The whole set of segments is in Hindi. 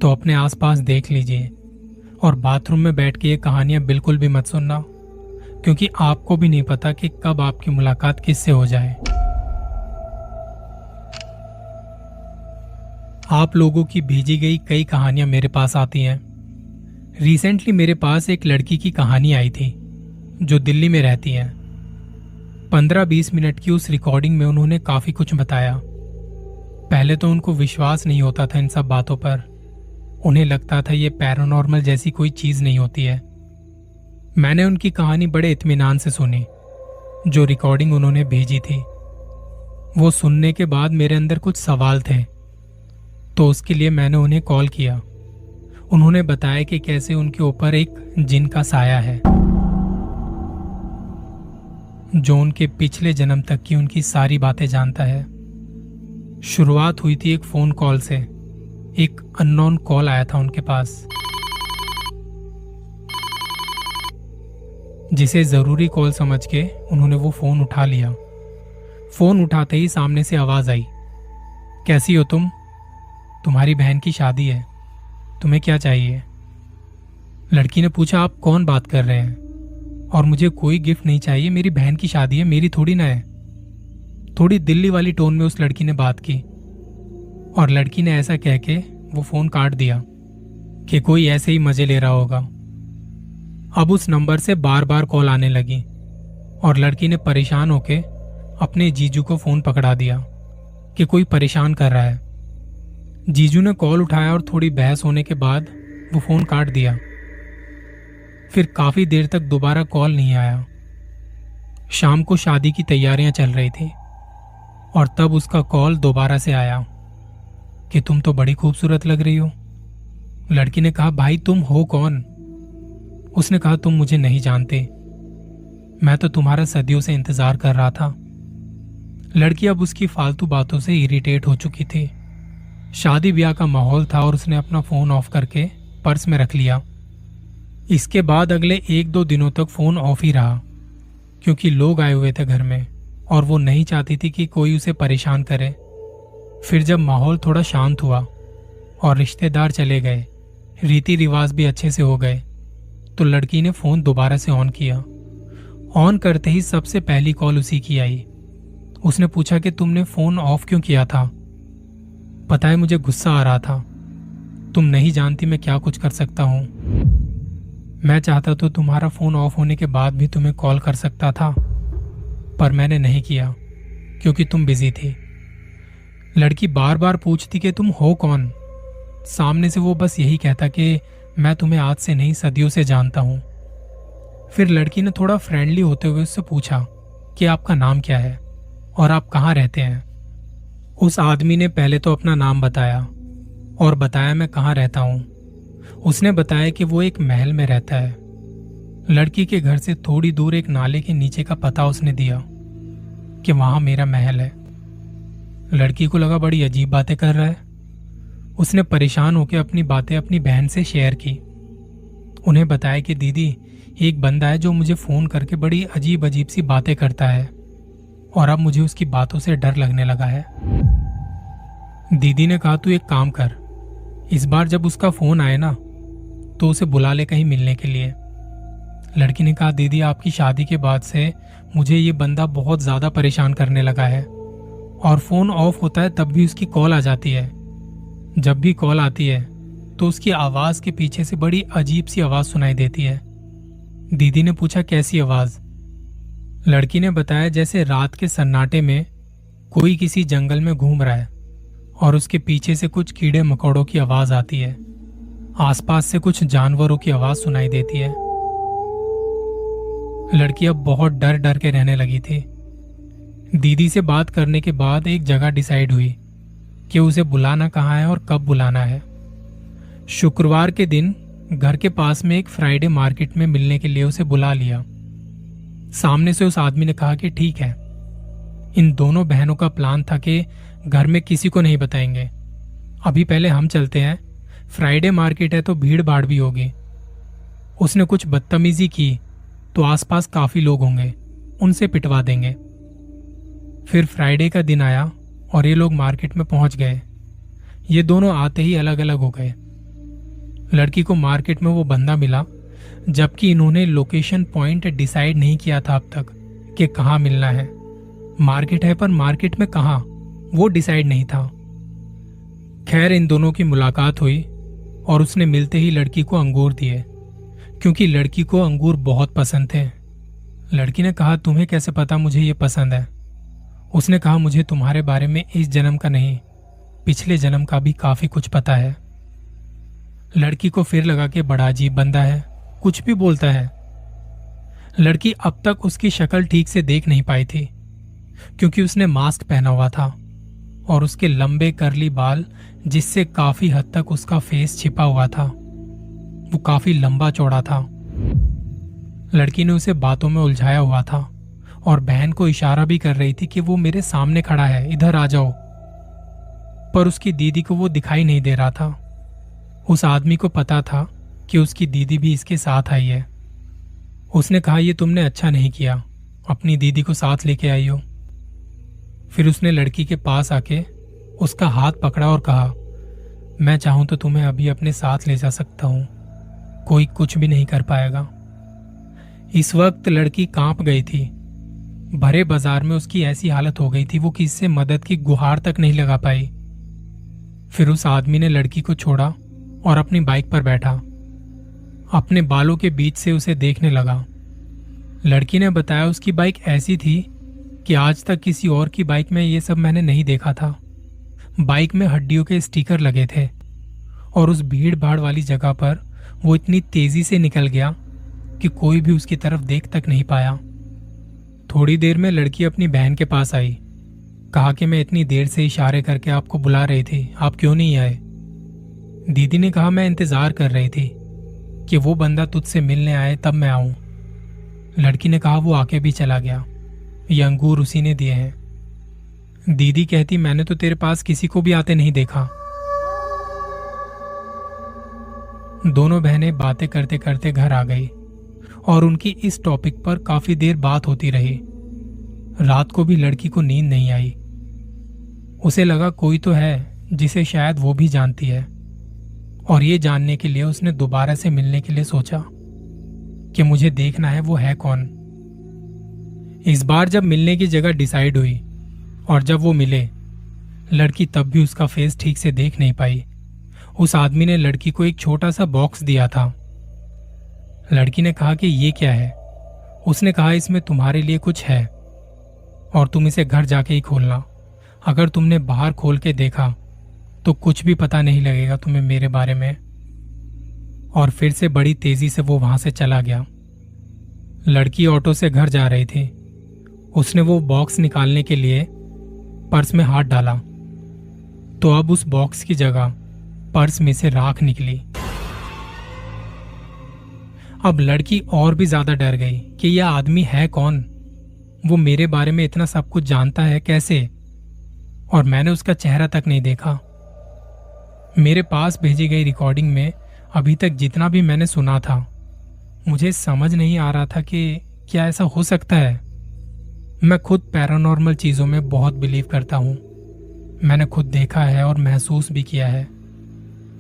तो अपने आसपास देख लीजिए और बाथरूम में बैठ के ये कहानियां बिल्कुल भी मत सुनना, क्योंकि आपको भी नहीं पता कि कब आपकी मुलाकात किससे हो जाए। आप लोगों की भेजी गई कई कहानियां मेरे पास आती हैं। रिसेंटली मेरे पास एक लड़की की कहानी आई थी जो दिल्ली में रहती है। 15-20 मिनट की उस रिकॉर्डिंग में उन्होंने काफी कुछ बताया। पहले तो उनको विश्वास नहीं होता था इन सब बातों पर। उन्हें लगता था ये पैरानॉर्मल जैसी कोई चीज नहीं होती है। मैंने उनकी कहानी बड़े इत्मीनान से सुनी, जो रिकॉर्डिंग उन्होंने भेजी थी। वो सुनने के बाद मेरे अंदर कुछ सवाल थे, तो उसके लिए मैंने उन्हें कॉल किया। उन्होंने बताया कि कैसे उनके ऊपर एक जिन का साया है, जो उनके पिछले जन्म तक की उनकी सारी बातें जानता है। शुरुआत हुई थी एक फोन कॉल से। एक अननोन कॉल आया था उनके पास, जिसे जरूरी कॉल समझ के उन्होंने वो फोन उठा लिया। फोन उठाते ही सामने से आवाज आई, कैसी हो तुम? तुम्हारी बहन की शादी है, तुम्हें क्या चाहिए? लड़की ने पूछा, आप कौन बात कर रहे हैं? और मुझे कोई गिफ्ट नहीं चाहिए, मेरी बहन की शादी है, मेरी थोड़ी ना है। थोड़ी दिल्ली वाली टोन में उस लड़की ने बात की और लड़की ने ऐसा कह के वो फोन काट दिया कि कोई ऐसे ही मजे ले रहा होगा। अब उस नंबर से बार बार कॉल आने लगी और लड़की ने परेशान होके अपने जीजू को फोन पकड़ा दिया कि कोई परेशान कर रहा है। जीजू ने कॉल उठाया और थोड़ी बहस होने के बाद वो फोन काट दिया। फिर काफी देर तक दोबारा कॉल नहीं आया। शाम को शादी की तैयारियां चल रही थी और तब उसका कॉल दोबारा से आया कि तुम तो बड़ी खूबसूरत लग रही हो। लड़की ने कहा, भाई तुम हो कौन? उसने कहा, तुम मुझे नहीं जानते, मैं तो तुम्हारा सदियों से इंतजार कर रहा था। लड़की अब उसकी फालतू बातों से इरिटेट हो चुकी थी। शादी ब्याह का माहौल था और उसने अपना फोन ऑफ करके पर्स में रख लिया। इसके बाद अगले 1-2 दिनों तक फोन ऑफ ही रहा, क्योंकि लोग आए हुए थे घर में और वो नहीं चाहती थी कि कोई उसे परेशान करे। फिर जब माहौल थोड़ा शांत हुआ और रिश्तेदार चले गए, रीति रिवाज भी अच्छे से हो गए, तो लड़की ने फोन दोबारा से ऑन किया। ऑन करते ही सबसे पहली कॉल उसी की आई। उसने पूछा कि तुमने फोन ऑफ क्यों किया था? पता है, मुझे गुस्सा आ रहा था। तुम नहीं जानती मैं क्या कुछ कर सकता हूं। मैं चाहता तो तुम्हारा फोन ऑफ होने के बाद भी तुम्हें कॉल कर सकता था, पर मैंने नहीं किया क्योंकि तुम बिजी थी। लड़की बार बार पूछती कि तुम हो कौन। सामने से वो बस यही कहता कि मैं तुम्हें आज से नहीं, सदियों से जानता हूं। फिर लड़की ने थोड़ा फ्रेंडली होते हुए उससे पूछा कि आपका नाम क्या है और आप कहाँ रहते हैं। उस आदमी ने पहले तो अपना नाम बताया और बताया मैं कहाँ रहता हूं। उसने बताया कि वो एक महल में रहता है। लड़की के घर से थोड़ी दूर एक नाले के नीचे का पता उसने दिया कि वहां मेरा महल है। लड़की को लगा बड़ी अजीब बातें कर रहा है। उसने परेशान होकर अपनी बातें अपनी बहन से शेयर की। उन्हें बताया कि दीदी, एक बंदा है जो मुझे फोन करके बड़ी अजीब अजीब सी बातें करता है और अब मुझे उसकी बातों से डर लगने लगा है। दीदी ने कहा, तू एक काम कर, इस बार जब उसका फोन आए ना तो उसे बुला ले कहीं मिलने के लिए। लड़की ने कहा, दीदी आपकी शादी के बाद से मुझे ये बंदा बहुत ज्यादा परेशान करने लगा है और फोन ऑफ होता है तब भी उसकी कॉल आ जाती है। जब भी कॉल आती है तो उसकी आवाज के पीछे से बड़ी अजीब सी आवाज सुनाई देती है। दीदी ने पूछा, कैसी आवाज? लड़की ने बताया, जैसे रात के सन्नाटे में कोई किसी जंगल में घूम रहा है और उसके पीछे से कुछ कीड़े मकोड़ों की आवाज आती है। आसपास से कुछ जानवरों की आवाज सुनाई देती है। लड़की अब बहुत डर डर के रहने लगी थी। दीदी से बात करने के बाद एक जगह डिसाइड हुई कि उसे बुलाना कहाँ है और कब बुलाना है। शुक्रवार के दिन घर के पास में एक फ्राइडे मार्केट में मिलने के लिए उसे बुला लिया। सामने से उस आदमी ने कहा कि ठीक है। इन दोनों बहनों का प्लान था कि घर में किसी को नहीं बताएंगे, अभी पहले हम चलते हैं, फ्राइडे मार्केट है तो भीड़ भाड़ भी होगी। उसने कुछ बदतमीजी की तो आसपास काफी लोग होंगे, उनसे पिटवा देंगे। फिर फ्राइडे का दिन आया और ये लोग मार्केट में पहुंच गए। ये दोनों आते ही अलग अलग हो गए। लड़की को मार्केट में वो बंदा मिला, जबकि इन्होंने लोकेशन पॉइंट डिसाइड नहीं किया था अब तक कि कहाँ मिलना है। मार्केट है पर मार्केट में कहाँ, वो डिसाइड नहीं था। खैर, इन दोनों की मुलाकात हुई और उसने मिलते ही लड़की को अंगूर दिए, क्योंकि लड़की को अंगूर बहुत पसंद थे। लड़की ने कहा, तुम्हें कैसे पता मुझे ये पसंद है? उसने कहा, मुझे तुम्हारे बारे में इस जन्म का नहीं, पिछले जन्म का भी काफी कुछ पता है। लड़की को फिर लगा कि बड़ा अजीब बंदा है, कुछ भी बोलता है। लड़की अब तक उसकी शक्ल ठीक से देख नहीं पाई थी, क्योंकि उसने मास्क पहना हुआ था और उसके लंबे करली बाल, जिससे काफी हद तक उसका फेस छिपा हुआ था, वो काफी लंबा चौड़ा था। लड़की ने उसे बातों में उलझाया हुआ था और बहन को इशारा भी कर रही थी कि वो मेरे सामने खड़ा है, इधर आ जाओ। पर उसकी दीदी को वो दिखाई नहीं दे रहा था। उस आदमी को पता था कि उसकी दीदी भी इसके साथ आई है। उसने कहा, ये तुमने अच्छा नहीं किया, अपनी दीदी को साथ लेके आई हो। फिर उसने लड़की के पास आके उसका हाथ पकड़ा और कहा, मैं चाहूं तो तुम्हें अभी अपने साथ ले जा सकता हूं, कोई कुछ भी नहीं कर पाएगा। इस वक्त लड़की कांप गई थी। भरे बाजार में उसकी ऐसी हालत हो गई थी, वो किसी से मदद की गुहार तक नहीं लगा पाई। फिर उस आदमी ने लड़की को छोड़ा और अपनी बाइक पर बैठा। अपने बालों के बीच से उसे देखने लगा। लड़की ने बताया, उसकी बाइक ऐसी थी कि आज तक किसी और की बाइक में ये सब मैंने नहीं देखा था। बाइक में हड्डियों के स्टिकर लगे थे और उस भीड़ भाड़ वाली जगह पर वो इतनी तेजी से निकल गया कि कोई भी उसकी तरफ देख तक नहीं पाया। थोड़ी देर में लड़की अपनी बहन के पास आई। कहा कि मैं इतनी देर से इशारे करके आपको बुला रही थी, आप क्यों नहीं आए? दीदी ने कहा, मैं इंतजार कर रही थी कि वो बंदा तुझसे मिलने आए तब मैं आऊं। लड़की ने कहा, वो आके भी चला गया, ये अंगूर उसी ने दिए हैं। दीदी कहती, मैंने तो तेरे पास किसी को भी आते नहीं देखा। दोनों बहनें बातें करते करते घर आ गई और उनकी इस टॉपिक पर काफी देर बात होती रही। रात को भी लड़की को नींद नहीं आई। उसे लगा कोई तो है जिसे शायद वो भी जानती है, और ये जानने के लिए उसने दोबारा से मिलने के लिए सोचा कि मुझे देखना है वो है कौन। इस बार जब मिलने की जगह डिसाइड हुई और जब वो मिले, लड़की तब भी उसका फेस ठीक से देख नहीं पाई। उस आदमी ने लड़की को एक छोटा सा बॉक्स दिया था। लड़की ने कहा कि ये क्या है? उसने कहा, इसमें तुम्हारे लिए कुछ है और तुम इसे घर जाके ही खोलना। अगर तुमने बाहर खोल के देखा तो कुछ भी पता नहीं लगेगा तुम्हें मेरे बारे में। और फिर से बड़ी तेजी से वो वहां से चला गया। लड़की ऑटो से घर जा रही थी। उसने वो बॉक्स निकालने के लिए पर्स में हाथ डाला तो अब उस बॉक्स की जगह पर्स में से राख निकली। अब लड़की और भी ज्यादा डर गई कि यह आदमी है कौन, वो मेरे बारे में इतना सब कुछ जानता है कैसे, और मैंने उसका चेहरा तक नहीं देखा। मेरे पास भेजी गई रिकॉर्डिंग में अभी तक जितना भी मैंने सुना था, मुझे समझ नहीं आ रहा था कि क्या ऐसा हो सकता है। मैं खुद पैरानॉर्मल चीजों में बहुत बिलीव करता हूं। मैंने खुद देखा है और महसूस भी किया है।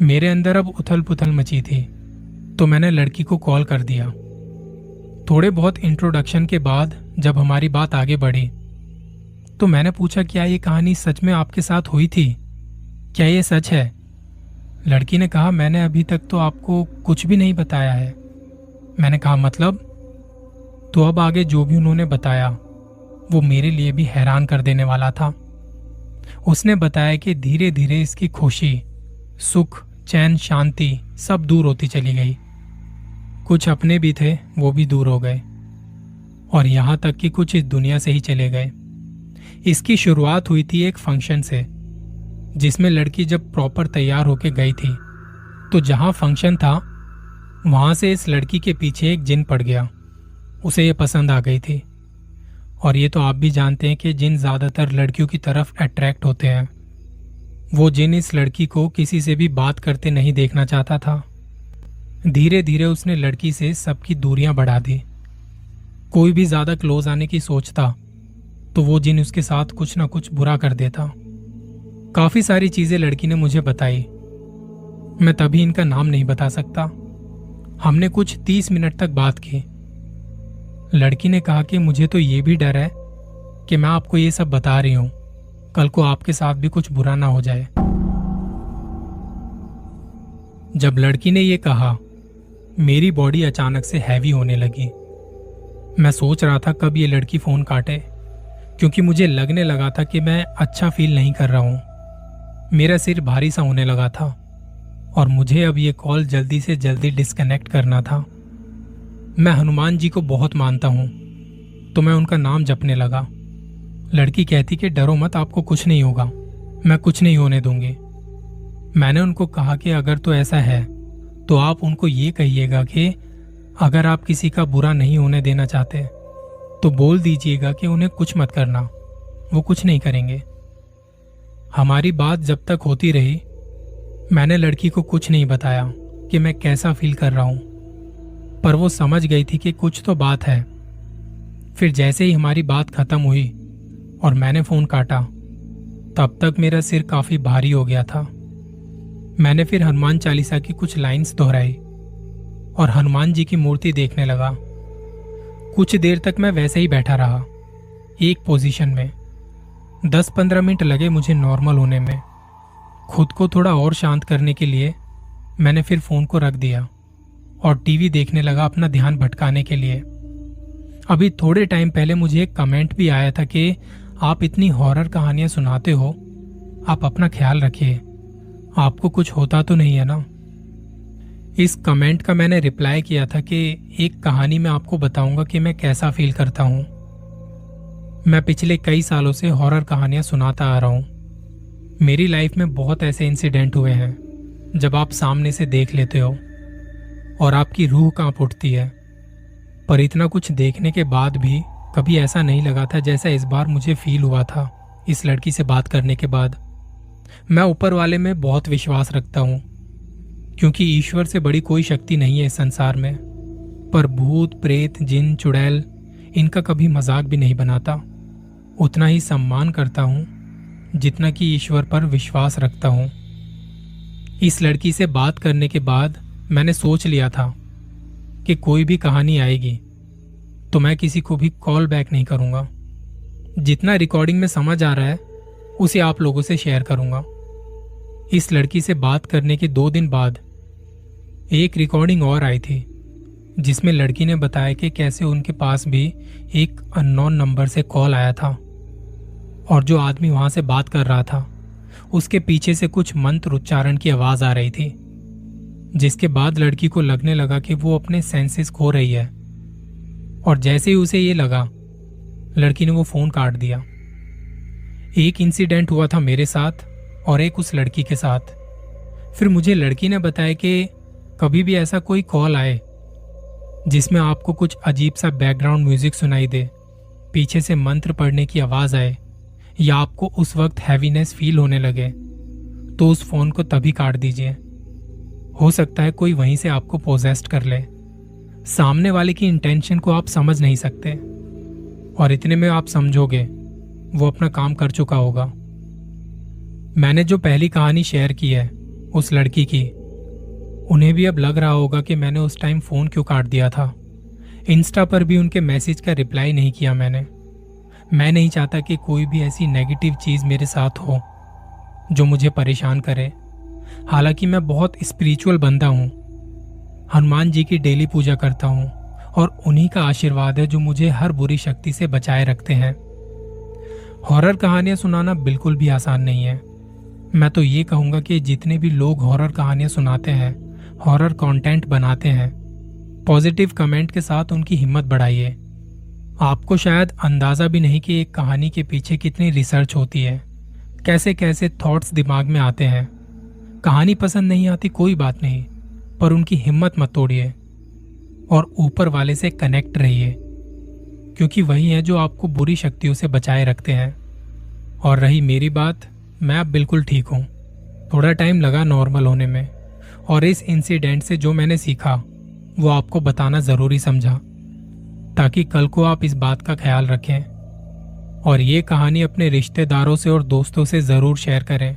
मेरे अंदर अब उथल पुथल मची थी, तो मैंने लड़की को कॉल कर दिया। थोड़े बहुत इंट्रोडक्शन के बाद जब हमारी बात आगे बढ़ी तो मैंने पूछा, क्या ये कहानी सच में आपके साथ हुई थी? क्या ये सच है? लड़की ने कहा, मैंने अभी तक तो आपको कुछ भी नहीं बताया है। मैंने कहा, मतलब? तो अब आगे जो भी उन्होंने बताया वो मेरे लिए भी हैरान कर देने वाला था। उसने बताया कि धीरे धीरे इसकी खुशी, सुख, चैन, शांति सब दूर होती चली गई। कुछ अपने भी थे, वो भी दूर हो गए, और यहां तक कि कुछ इस दुनिया से ही चले गए। इसकी शुरुआत हुई थी एक फंक्शन से, जिसमें लड़की जब प्रॉपर तैयार होके गई थी तो जहां फंक्शन था वहां से इस लड़की के पीछे एक जिन पड़ गया। उसे ये पसंद आ गई थी, और ये तो आप भी जानते हैं कि जिन ज्यादातर लड़कियों की तरफ अट्रैक्ट होते हैं। वो जिन इस लड़की को किसी से भी बात करते नहीं देखना चाहता था। धीरे धीरे उसने लड़की से सबकी दूरियां बढ़ा दी। कोई भी ज्यादा क्लोज आने की सोचता तो वो जिन उसके साथ कुछ ना कुछ बुरा कर देता। काफी सारी चीजें लड़की ने मुझे बताई। मैं तभी इनका नाम नहीं बता सकता। हमने कुछ 30 मिनट तक बात की। लड़की ने कहा कि मुझे तो ये भी डर है कि मैं आपको ये सब बता रही हूं, कल को आपके साथ भी कुछ बुरा ना हो जाए। जब लड़की ने ये कहा, मेरी बॉडी अचानक से हैवी होने लगी। मैं सोच रहा था कब ये लड़की फोन काटे, क्योंकि मुझे लगने लगा था कि मैं अच्छा फील नहीं कर रहा हूं। मेरा सिर भारी सा होने लगा था और मुझे अब ये कॉल जल्दी से जल्दी डिस्कनेक्ट करना था। मैं हनुमान जी को बहुत मानता हूं, तो मैं उनका नाम जपने लगा। लड़की कहती कि डरो मत, आपको कुछ नहीं होगा, मैं कुछ नहीं होने दूंगी। मैंने उनको कहा कि अगर तो ऐसा है तो आप उनको ये कहिएगा कि अगर आप किसी का बुरा नहीं होने देना चाहते तो बोल दीजिएगा कि उन्हें कुछ मत करना, वो कुछ नहीं करेंगे। हमारी बात जब तक होती रही, मैंने लड़की को कुछ नहीं बताया कि मैं कैसा फील कर रहा हूं, पर वो समझ गई थी कि कुछ तो बात है। फिर जैसे ही हमारी बात खत्म हुई और मैंने फोन काटा, तब तक मेरा सिर काफी भारी हो गया था। मैंने फिर हनुमान चालीसा की कुछ लाइंस दोहराई और हनुमान जी की मूर्ति देखने लगा। कुछ देर तक मैं वैसे ही बैठा रहा, एक पोजीशन में। 10-15 मिनट लगे मुझे नॉर्मल होने में। खुद को थोड़ा और शांत करने के लिए मैंने फिर फोन को रख दिया और टीवी देखने लगा, अपना ध्यान भटकाने के लिए। अभी थोड़े टाइम पहले मुझे एक कमेंट भी आया था कि आप इतनी हॉरर कहानियां सुनाते हो, आप अपना ख्याल रखिए, आपको कुछ होता तो नहीं है ना। इस कमेंट का मैंने रिप्लाई किया था कि एक कहानी में आपको बताऊंगा कि मैं कैसा फील करता हूं। मैं पिछले कई सालों से हॉरर कहानियां सुनाता आ रहा हूं। मेरी लाइफ में बहुत ऐसे इंसिडेंट हुए हैं जब आप सामने से देख लेते हो और आपकी रूह कांप उठती है। पर इतना कुछ देखने के बाद भी कभी ऐसा नहीं लगा था जैसा इस बार मुझे फील हुआ था इस लड़की से बात करने के बाद। मैं ऊपर वाले में बहुत विश्वास रखता हूं, क्योंकि ईश्वर से बड़ी कोई शक्ति नहीं है इस संसार में। पर भूत, प्रेत, जिन, चुड़ैल, इनका कभी मजाक भी नहीं बनाता। उतना ही सम्मान करता हूं जितना कि ईश्वर पर विश्वास रखता हूं। इस लड़की से बात करने के बाद मैंने सोच लिया था कि कोई भी कहानी आएगी तो मैं किसी को भी कॉल बैक नहीं करूंगा। जितना रिकॉर्डिंग में समझ आ रहा है उसे आप लोगों से शेयर करूंगा। इस लड़की से बात करने के 2 दिन बाद एक रिकॉर्डिंग और आई थी, जिसमें लड़की ने बताया कि कैसे उनके पास भी एक अननोन नंबर से कॉल आया था और जो आदमी वहां से बात कर रहा था उसके पीछे से कुछ मंत्र उच्चारण की आवाज आ रही थी, जिसके बाद लड़की को लगने लगा कि वो अपने सेंसेस खो रही है। और जैसे ही उसे ये लगा, लड़की ने वो फोन काट दिया। एक इंसिडेंट हुआ था मेरे साथ और एक उस लड़की के साथ। फिर मुझे लड़की ने बताया कि कभी भी ऐसा कोई कॉल आए जिसमें आपको कुछ अजीब सा बैकग्राउंड म्यूजिक सुनाई दे, पीछे से मंत्र पढ़ने की आवाज आए या आपको उस वक्त हैवीनेस फील होने लगे, तो उस फोन को तभी काट दीजिए। हो सकता है कोई वहीं से आपको पोजेस्ट कर ले। सामने वाले की इंटेंशन को आप समझ नहीं सकते और इतने में आप समझोगे वो अपना काम कर चुका होगा। मैंने जो पहली कहानी शेयर की है उस लड़की की, उन्हें भी अब लग रहा होगा कि मैंने उस टाइम फोन क्यों काट दिया था। इंस्टा पर भी उनके मैसेज का रिप्लाई नहीं किया मैंने। मैं नहीं चाहता कि कोई भी ऐसी नेगेटिव चीज मेरे साथ हो जो मुझे परेशान करे। हालांकि मैं बहुत स्पिरिचुअल बंदा हूं, हनुमान जी की डेली पूजा करता हूं और उन्हीं का आशीर्वाद है जो मुझे हर बुरी शक्ति से बचाए रखते हैं। हॉरर कहानियां सुनाना बिल्कुल भी आसान नहीं है। मैं तो ये कहूंगा कि जितने भी लोग हॉरर कहानियां सुनाते हैं, हॉरर कंटेंट बनाते हैं, पॉजिटिव कमेंट के साथ उनकी हिम्मत बढ़ाइए। आपको शायद अंदाजा भी नहीं कि एक कहानी के पीछे कितनी रिसर्च होती है, कैसे कैसे थॉट्स दिमाग में आते हैं। कहानी पसंद नहीं आती कोई बात नहीं, पर उनकी हिम्मत मत तोड़िए और ऊपर वाले से कनेक्ट रहिए, क्योंकि वही है जो आपको बुरी शक्तियों से बचाए रखते हैं। और रही मेरी बात, मैं अब बिल्कुल ठीक हूँ। थोड़ा टाइम लगा नॉर्मल होने में और इस इंसिडेंट से जो मैंने सीखा वो आपको बताना जरूरी समझा, ताकि कल को आप इस बात का ख्याल रखें और ये कहानी अपने रिश्तेदारों से और दोस्तों से जरूर शेयर करें।